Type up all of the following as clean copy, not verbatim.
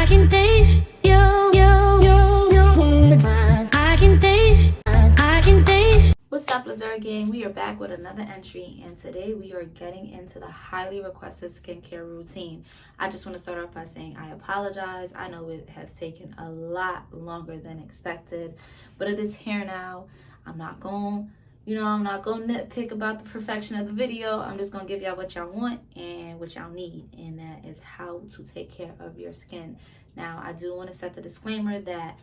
can taste you. I can taste. What's up, LADUR gang? We are back with another entry, and today we are getting into the highly requested skincare routine. I just want to start off by saying I apologize. I know it has taken a lot longer than expected, but it is here now. I'm not going to nitpick about the perfection of the video. I'm just going to give y'all what y'all want and what y'all need, and that is how to take care of your skin. Now, I do want to set the disclaimer that,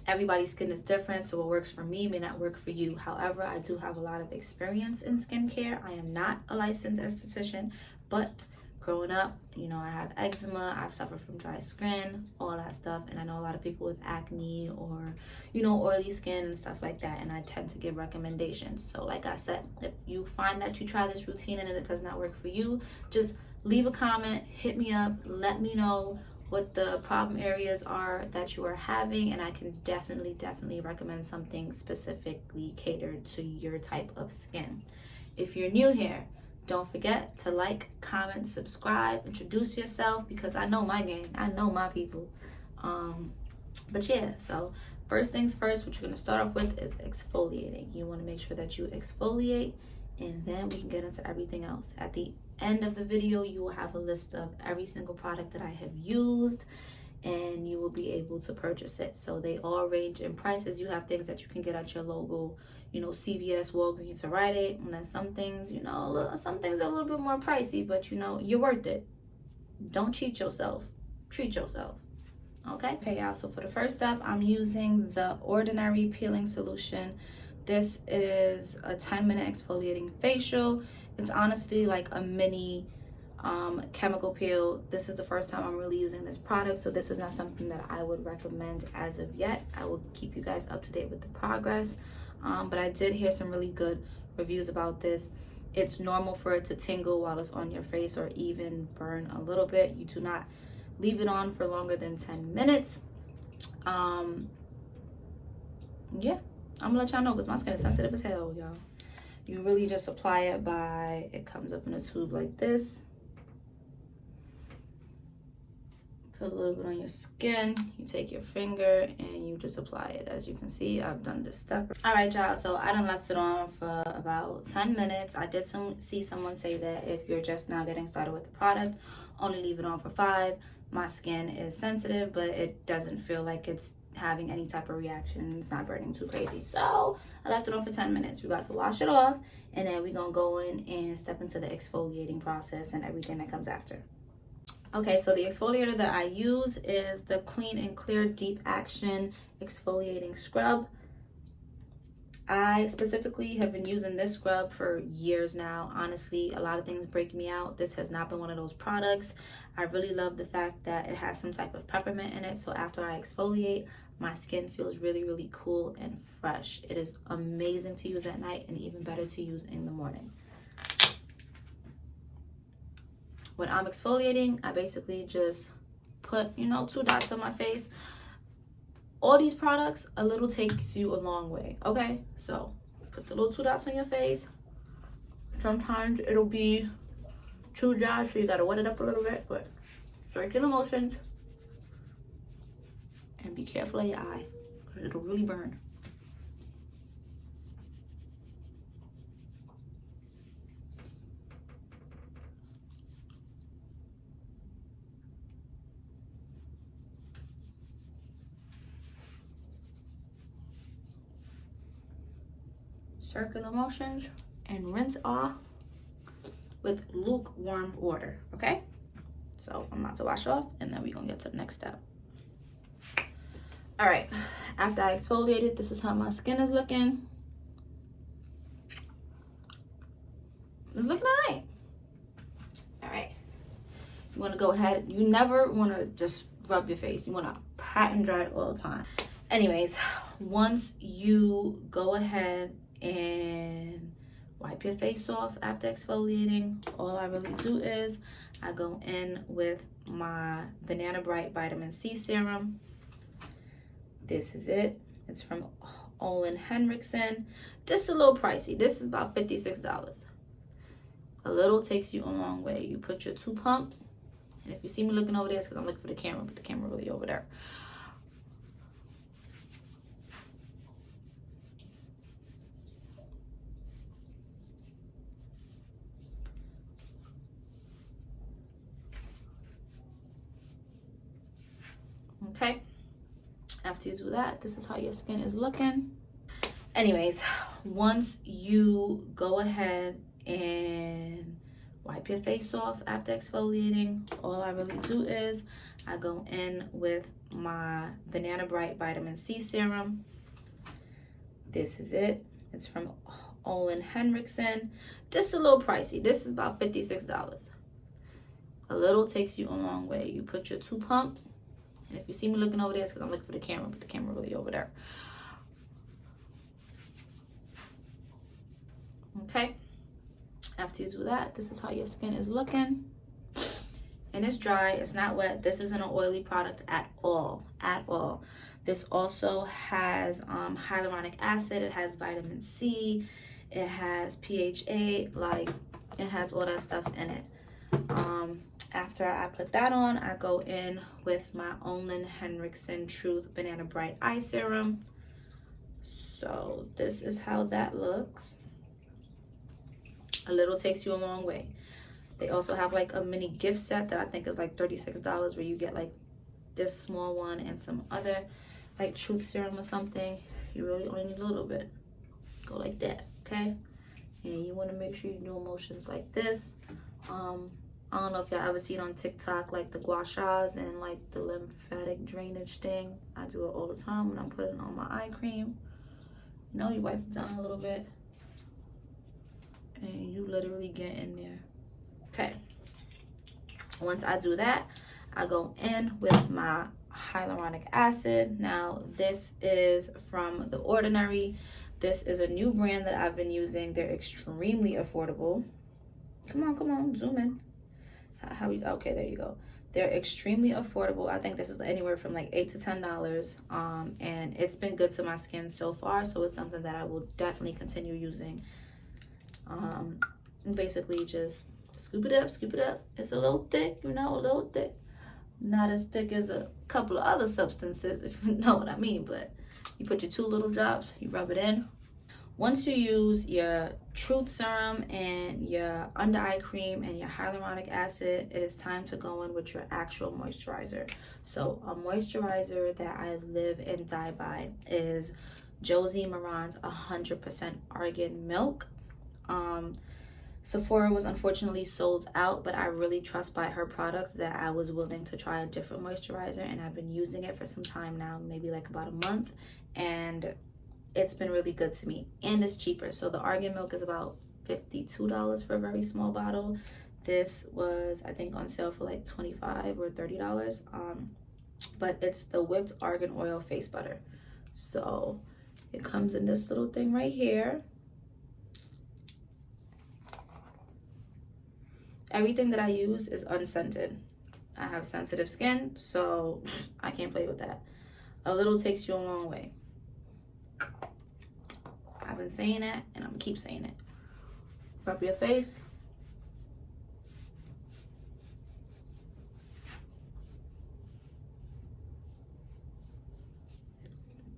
everybody's skin is different, so what works for me may not work for you. However, I do have a lot of experience in skincare. I am not a licensed esthetician, but growing up, I have eczema, I've suffered from dry skin, all that stuff, and I know a lot of people with acne or, oily skin and stuff like that, and I tend to give recommendations. So like I said, if you find that you try this routine and it does not work for you, just leave a comment, hit me up, let me know what the problem areas are that you are having, and I can definitely recommend something specifically catered to your type of skin. If you're new here, don't forget to like, comment, subscribe, introduce yourself, because I know my game, I know my people. But yeah, so first things first, what you're going to start off with is exfoliating. You want to make sure that you exfoliate, and then we can get into everything else. At the end of the video, you will have a list of every single product that I have used, and you will be able to purchase it. So they all range in prices. You have things that you can get at your local, CVS, Walgreens, or Rite Aid, and then some things, some things are a little bit more pricey, but you're worth it. Don't cheat yourself. Treat yourself. Okay, y'all. So for the first step, I'm using the Ordinary Peeling Solution. This is a 10-minute exfoliating facial. It's honestly like a mini chemical peel. This is the first time I'm really using this product, so this is not something that I would recommend as of yet. I will keep you guys up to date with the progress, but I did hear some really good reviews about this. It's normal for it to tingle while it's on your face or even burn a little bit. You do not leave it on for longer than 10 minutes. Yeah, I'm gonna let y'all know because my skin is sensitive as hell, y'all. You really just apply it by, it comes up in a tube like this. Put a little bit on your skin. You take your finger and you just apply it. As you can see, I've done this step. All right, y'all, so I done left it on for about 10 minutes. I did see someone say that if you're just now getting started with the product, only leave it on for 5. My skin is sensitive, but it doesn't feel like it's having any type of reaction. It's not burning too crazy, so I left it on for 10 minutes. We're about to wash it off, and then we're gonna go in and step into the exfoliating process and everything that comes after. Okay, so the exfoliator that I use is the Clean and Clear Deep Action Exfoliating Scrub. I specifically have been using this scrub for years now. Honestly, a lot of things break me out. This has not been one of those products. I really love the fact that it has some type of peppermint in it, so after I exfoliate, my skin feels really cool and fresh. It is amazing to use at night and even better to use in the morning. When I'm exfoliating, I basically just put, 2 dots on my face. All these products, a little takes you a long way, okay? So put the little 2 dots on your face. Sometimes it'll be too dry, so you gotta wet it up a little bit, but circular motions. And be careful of your eye, because it'll really burn. Circular motions, and rinse off with lukewarm water. Okay, so I'm about to wash off, and then we're gonna get to the next step. All right, after I exfoliated, this is how my skin is looking. It's looking all right. All right, you want to go ahead, you never want to just rub your face, you want to pat and dry it all the time. Anyways, once you go ahead and wipe your face off after exfoliating, all I really do is I go in with my Banana Bright Vitamin C Serum. This is it. It's from Henriksen. This is a little pricey. This is about $56. A little takes you a long way. You put your 2 pumps And if you see me looking over there, it's because I'm looking for the camera, but the camera really over there. Okay, after you do that, this is how your skin is looking. Anyways, once you go ahead and wipe your face off after exfoliating, all I really do is I go in with my Banana Bright Vitamin C Serum. This is it. It's from Henriksen. This is a little pricey. This is about $56. A little takes you a long way. You put your 2 pumps, and if you see me looking over there, it's because I'm looking for the camera, but the camera really over there. Okay, after you do that, this is how your skin is looking. And it's dry, it's not wet. This isn't an oily product at all, at all. This also has hyaluronic acid, it has vitamin C, it has PHA, like it has all that stuff in it. After I put that on, I go in with my Almond Henriksen Truth Banana Bright Eye Serum. So this is how that looks. A little takes you a long way. They also have like a mini gift set that I think is like $36, where you get like this small one and some other like truth serum or something. You really only need a little bit. Go like that, okay? And you want to make sure you do motions like this. I don't know if y'all ever see it on TikTok, like the gua sha and like the lymphatic drainage thing. I do it all the time when I'm putting on my eye cream. You know, you wipe it down a little bit and you literally get in there. Okay, once I do that, I go in with my hyaluronic acid. Now this is from The Ordinary. This is a new brand that I've been using. They're extremely affordable. Come on, zoom in. Okay, there you go. They're extremely affordable. I think this is anywhere from like $8 to $10. And it's been good to my skin so far, so it's something that I will definitely continue using. Basically just scoop it up. It's a little thick, you know, a little thick. Not as thick as a couple of other substances, if you know what I mean, but you put your 2 little drops, you rub it in. Once you use your Truth Serum and your under eye cream and your hyaluronic acid, it is time to go in with your actual moisturizer. So a moisturizer that I live and die by is Josie Maran's 100% Argan Milk. Sephora was unfortunately sold out, but I really trust by her products that I was willing to try a different moisturizer, and I've been using it for some time now, maybe like about a month, and it's been really good to me, and it's cheaper. So the Argan Milk is about $52 for a very small bottle. This was, I think, on sale for like $25 or $30. But it's the whipped argan oil face butter. So it comes in this little thing right here. Everything that I use is unscented. I have sensitive skin, so I can't play with that. A little takes you a long way. I've been saying that, and I'm gonna keep saying it. Rub your face.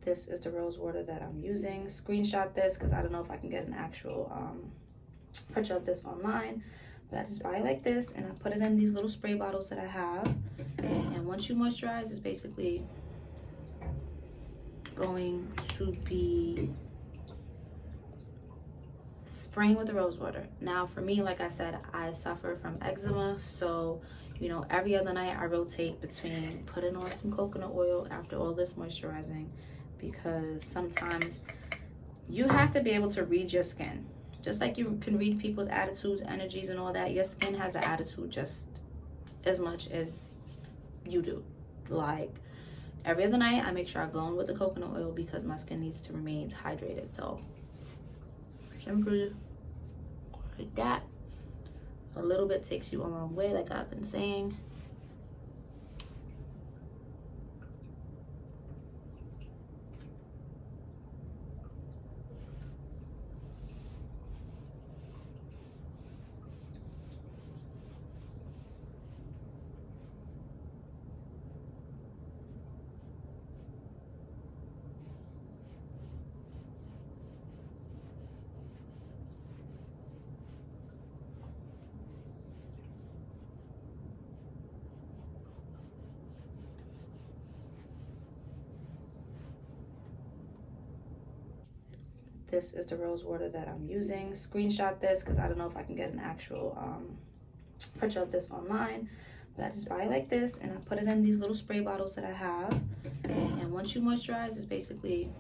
This is the rose water that I'm using. Screenshot this because I don't know if I can get an actual picture of this online. But I just buy it like this, and I put it in these little spray bottles that I have. And once you moisturize, it's basically going to be spraying with the rose water. Now for me, like I said, I suffer from eczema, so you know, every other night I rotate between putting on some coconut oil after all this moisturizing, because sometimes you have to be able to read your skin. Just like you can read people's attitudes, energies, and all that, your skin has an attitude just as much as you do. Like every other night, I make sure I go in with the coconut oil because my skin needs to remain hydrated. So simply like that. A little bit takes you a long way, like I've been saying. This is the rose water that I'm using. Screenshot this because I don't know if I can get an actual picture of this online. But I just buy it like this and I put it in these little spray bottles that I have. And once you moisturize, it's basically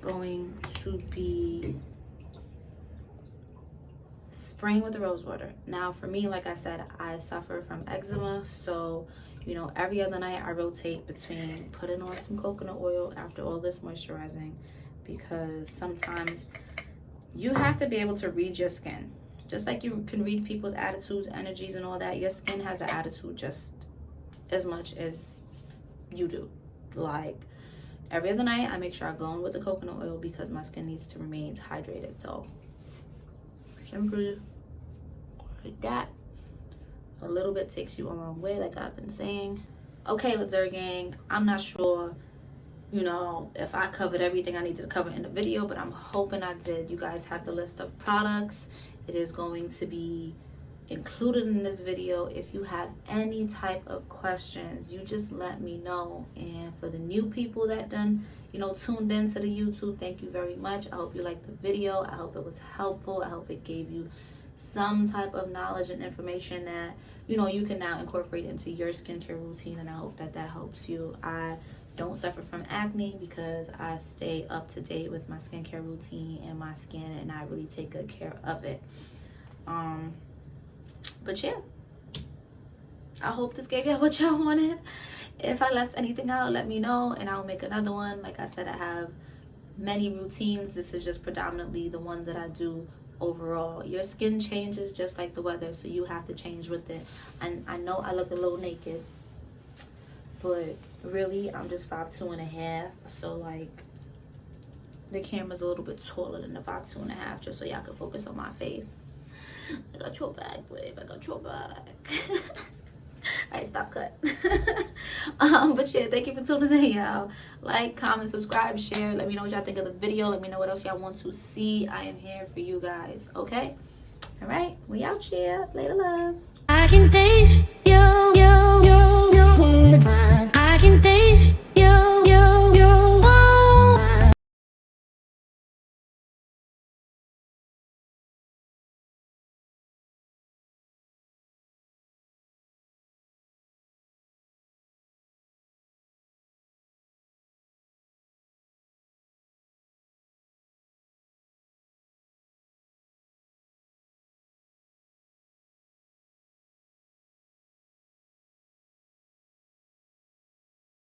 going to be spraying with the rose water. Now for me, like I said, I suffer from eczema, so you know, every other night I rotate between putting on some coconut oil after all this moisturizing, because sometimes you have to be able to read your skin. Just like you can read people's attitudes, energies, and all that, your skin has an attitude just as much as you do. Like, every other night, I make sure I go in with the coconut oil because my skin needs to remain hydrated. So, simply like that. A little bit takes you a long way, like I've been saying. Okay, LADUR gang, I'm not sure, you know, if I covered everything I needed to cover in the video, but I'm hoping I did. You guys have the list of products. It is going to be included in this video. If you have any type of questions, you just let me know. And for the new people that done, you know, tuned into the YouTube, thank you very much. I hope you liked the video. I hope it was helpful. I hope it gave you some type of knowledge and information that, you know, you can now incorporate into your skincare routine, and I hope that that helps you. I don't suffer from acne because I stay up to date with my skincare routine and my skin, and I really take good care of it. But yeah, I hope this gave y'all what y'all wanted. If I left anything out, let me know and I'll make another one. Like I said, I have many routines. This is just predominantly the one that I do overall. Your skin changes just like the weather, so you have to change with it. And I know I look a little naked, but really I'm just 5'2.5", so like the camera's a little bit taller than the 5'2.5", just so y'all can focus on my face. I got your back, babe. I got your back. Alright, stop cut. But yeah, thank you for tuning in, y'all. Like, comment, subscribe, share. Let me know what y'all think of the video. Let me know what else y'all want to see. I am here for you guys, okay? Alright, we out here. Later, loves. I can taste you.